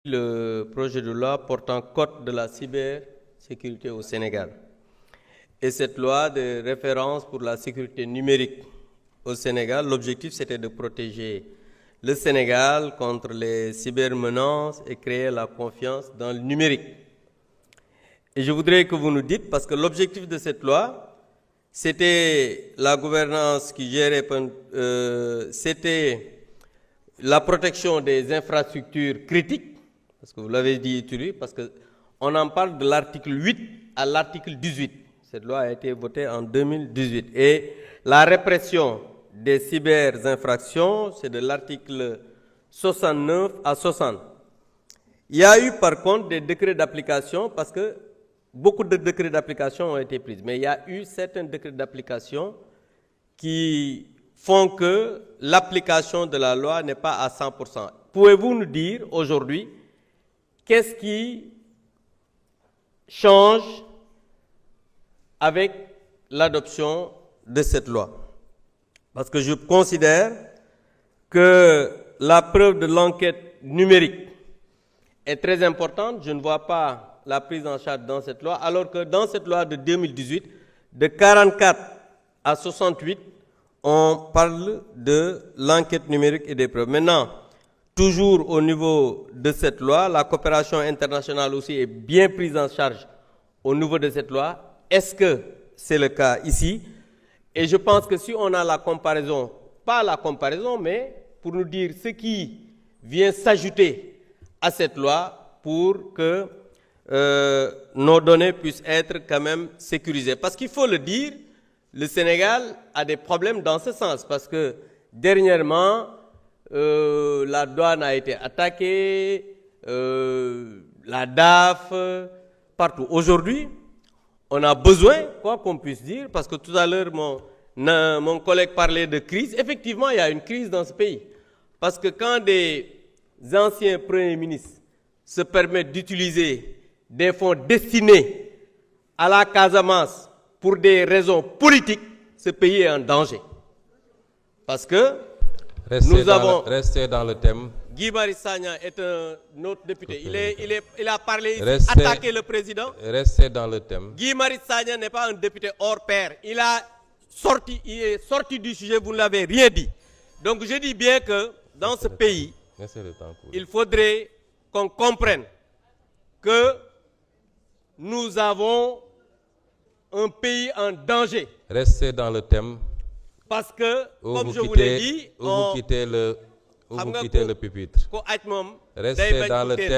Le projet de loi portant code de la cybersécurité au Sénégal. Et cette loi de référence pour la sécurité numérique au Sénégal, l'objectif c'était de protéger le Sénégal contre les cybermenaces et créer la confiance dans le numérique. Et je voudrais que vous nous dites, parce que l'objectif de cette loi, c'était la gouvernance qui gérait, c'était la protection des infrastructures critiques, parce que vous l'avez dit, parce qu'on en parle de l'article 8 à l'article 18. Cette loi a été votée en 2018. Et la répression des cyberinfractions, c'est de l'article 69 à 60. Il y a eu par contre des décrets d'application, parce que beaucoup de décrets d'application ont été pris. Mais il y a eu certains décrets d'application qui font que l'application de la loi n'est pas à 100%. Pouvez-vous nous dire aujourd'hui qu'est-ce qui change avec l'adoption de cette loi? Parce que je considère que la preuve de l'enquête numérique est très importante. Je ne vois pas la prise en charge dans cette loi, alors que dans cette loi de 2018, de 44 à 68, on parle de l'enquête numérique et des preuves. Maintenant, toujours au niveau de cette loi, la coopération internationale aussi est bien prise en charge au niveau de cette loi. Est-ce que c'est le cas ici? Et je pense que si on a la comparaison, pas la comparaison, mais pour nous dire ce qui vient s'ajouter à cette loi pour que nos données puissent être quand même sécurisées. Parce qu'il faut le dire, le Sénégal a des problèmes dans ce sens, parce que dernièrement, la douane a été attaquée, la DAF, partout. Aujourd'hui, on a besoin, quoi qu'on puisse dire, parce que tout à l'heure, mon collègue parlait de crise. Effectivement, il y a une crise dans ce pays. Parce que quand des anciens premiers ministres se permettent d'utiliser des fonds destinés à la Casamance pour des raisons politiques, ce pays est en danger. Parce que Restez dans le thème. Guy Marius Sagna est un autre député. Il a parlé ici, attaqué le président. Restez dans le thème. Guy Marius Sagna n'est pas un député hors pair. Il est sorti du sujet, vous ne l'avez rien dit. Donc je dis bien que dans ce pays, il faudrait qu'on comprenne que nous avons un pays en danger. Restez dans le thème. Parce que, comme je vous l'ai dit, vous quittez le pupitre. Restez dans le thème.